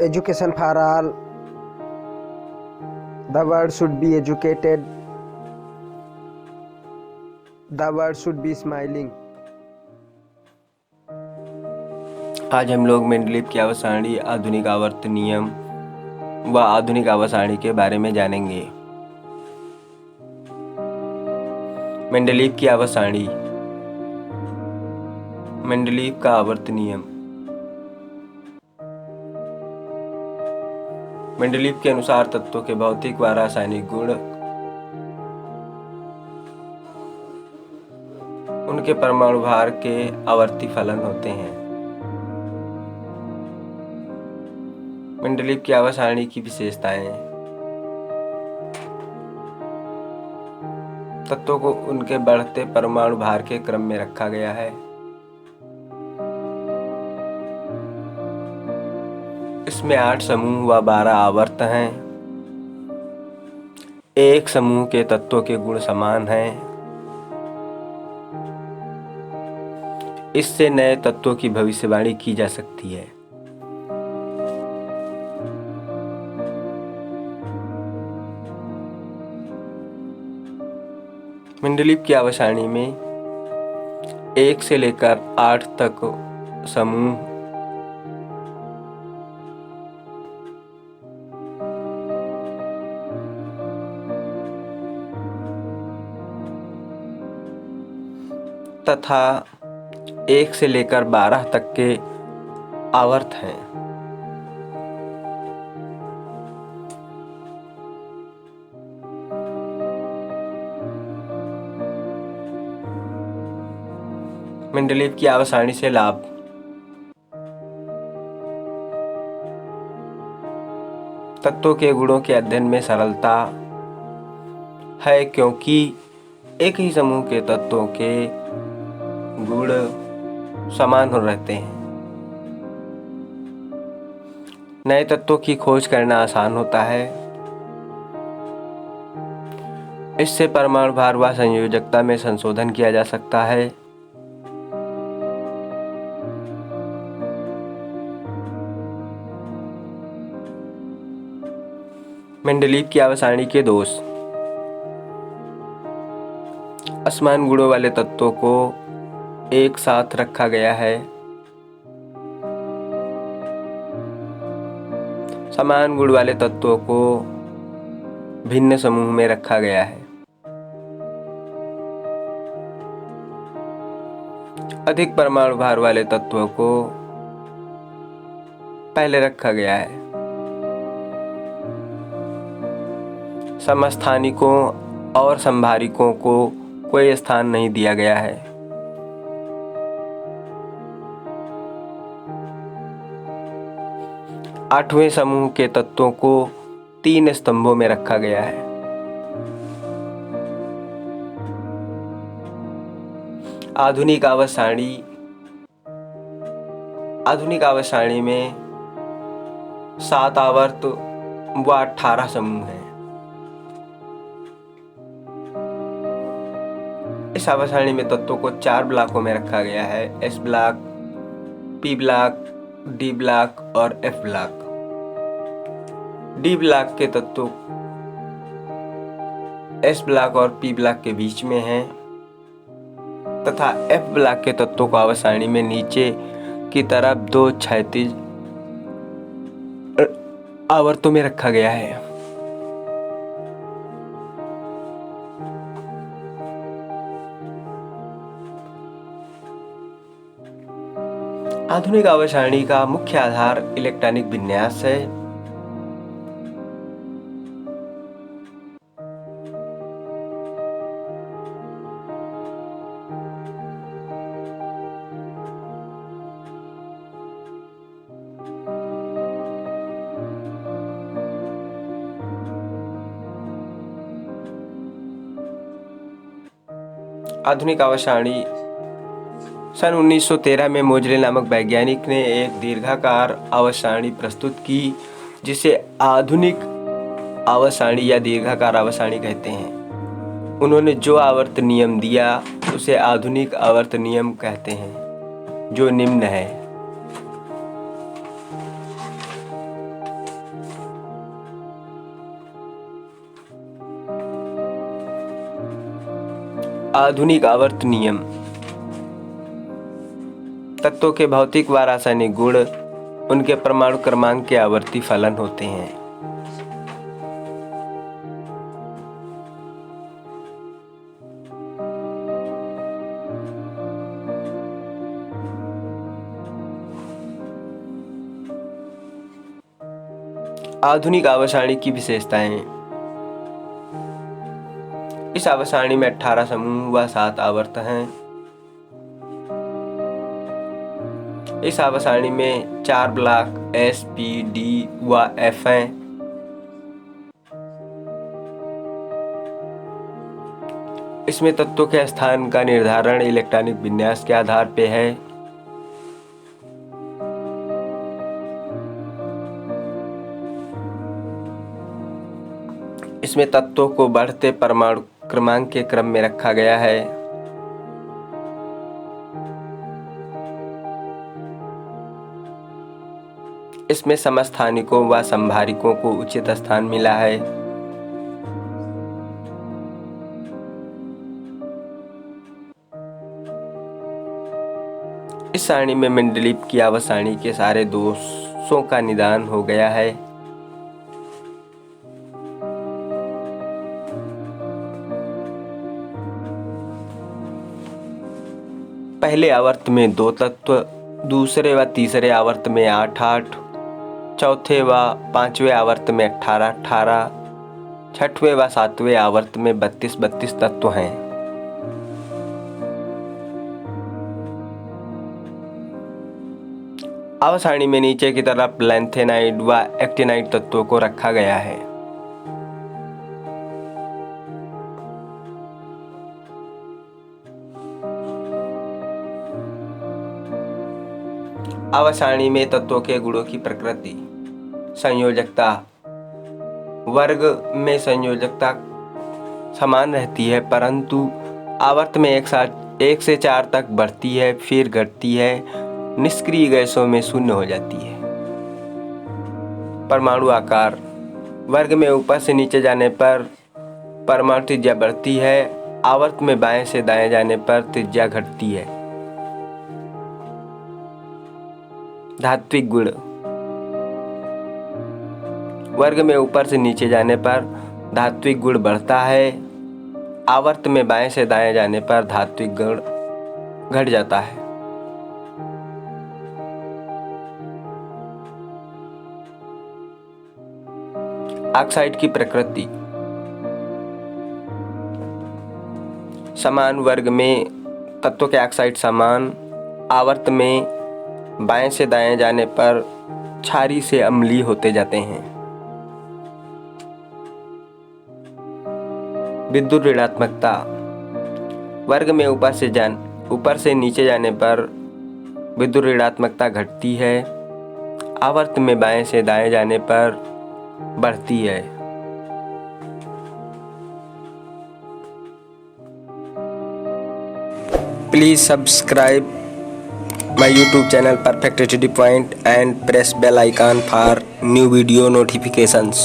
education for all. The world should be educated. The world should be smiling. आज हम लोग Mendeleev की आवर्त सारणी, आधुनिक आवर्त नियम व आधुनिक आवर्त सारणी के बारे में जानेंगे। मेंडलीव की आवर्त सारणी, मेंडलीव का आवर्त नियम। मेंडलीव के अनुसार तत्वों के भौतिक व रासायनिक गुण उनके परमाणु भार के आवर्ती फलन होते हैं। मेंडलीव की आवर्त सारणी की विशेषताएं। तत्वों को उनके बढ़ते परमाणु भार के क्रम में रखा गया है। इसमें 8 समूह व 12 आवर्त हैं। एक समूह के तत्वों के गुण समान हैं। इससे नए तत्वों की भविष्यवाणी की जा सकती है। मेंडलीव की आवर्त सारणी में 1 से लेकर 8 तक समूह तथा 1 से लेकर 12 तक के आवर्त हैं। मेंडलीव की आवर्त सारणी से लाभ। तत्वों के गुणों के अध्ययन में सरलता है, क्योंकि एक ही समूह के तत्वों के गुण समान हो रहते हैं। नए तत्वों की खोज करना आसान होता है। इससे परमाणु भार व संयोजकता में संशोधन किया जा सकता है। मेंडलीव की आवर्त सारणी के दोष। असमान गुणों वाले तत्वों को एक साथ रखा गया है। समान गुण वाले तत्वों को भिन्न समूह में रखा गया है। अधिक परमाणु भार वाले तत्वों को पहले रखा गया है। समस्थानिकों और संभारिकों को कोई स्थान नहीं दिया गया है। आठवें समूह के तत्वों को 3 स्तंभों में रखा गया है। आधुनिक आवर्त सारणी। आधुनिक आवर्त सारणी में 7 आवर्त व 18 समूह हैं। इस आवर्त सारणी में तत्वों को 4 ब्लॉकों में रखा गया है। S block, P block, D block और एफ ब्लॉक। डी ब्लॉक के तत्व एस ब्लॉक और पी ब्लॉक के बीच में हैं तथा एफ ब्लॉक के तत्वों को आवर्त सारणी में नीचे की तरफ 2 क्षैतिज आवर्तों में रखा गया है। आधुनिक आवर्त सारणी का मुख्य आधार इलेक्ट्रॉनिक विन्यास है। आधुनिक आवर्त सारणी सन 1913 में मोजले नामक वैज्ञानिक ने एक दीर्घाकार आवर्त सारणी प्रस्तुत की, जिसे आधुनिक आवर्त सारणी या दीर्घाकार आवर्त सारणी कहते हैं। उन्होंने जो आवर्त नियम दिया उसे आधुनिक आवर्त नियम कहते हैं, जो निम्न है। आधुनिक आवर्त नियम। तत्वों के भौतिक व रासायनिक गुण उनके परमाणु क्रमांक के आवर्ती फलन होते हैं। आधुनिक आवर्त सारणी की विशेषताएं। इस आवर्त सारणी में 18 समूह व 7 आवर्त हैं। इस आवर्त सारणी में 4 ब्लॉक S, P, D व F हैं। इसमें तत्वों के स्थान का निर्धारण इलेक्ट्रॉनिक विन्यास के आधार पर है। इसमें तत्वों को बढ़ते परमाणु क्रमांक के क्रम में रखा गया है। इसमें समस्थानिकों व संभारिकों को उचित स्थान मिला है। इस सारणी में मेंडलीव की आवर्त सारणी के सारे दोषों का निदान हो गया है। पहले आवर्त में 2 तत्व, दूसरे व तीसरे आवर्त में 8-8, चौथे व 5वें आवर्त में 18-18, 6वें व 7वें आवर्त में 32-32 तत्व हैं। आवर्त सारणी में नीचे की तरफ लैंथेनाइड व एक्टिनाइड तत्वों को रखा गया है। आवर्त सारणी में तत्वों के गुणों की प्रकृति। संयोजकता। वर्ग में संयोजकता समान रहती है, परंतु आवर्त में एक से 4 तक बढ़ती है, फिर घटती है, निष्क्रिय गैसों में शून्य हो जाती है। परमाणु आकार। वर्ग में ऊपर से नीचे जाने पर परमाणु त्रिज्या बढ़ती है, आवर्त में बाएं से दाएं जाने पर त्रिज्या घटती है। धात्विक गुण। वर्ग में ऊपर से नीचे जाने पर धात्विक गुण बढ़ता है, आवर्त में बाएं से दाएं जाने पर धात्विक गुण घट जाता है। ऑक्साइड की प्रकृति। समान वर्ग में तत्वों के ऑक्साइड समान, आवर्त में बाएं से दाएं जाने पर क्षारीय से अम्लीय होते जाते हैं। विद्युत ऋणात्मकता। वर्ग में ऊपर से नीचे जाने पर विद्युत ऋणात्मकता घटती है, आवर्त में बाएं से दाएं जाने पर बढ़ती है। Please subscribe my YouTube channel Perfect HD Point and press bell icon for new video notifications.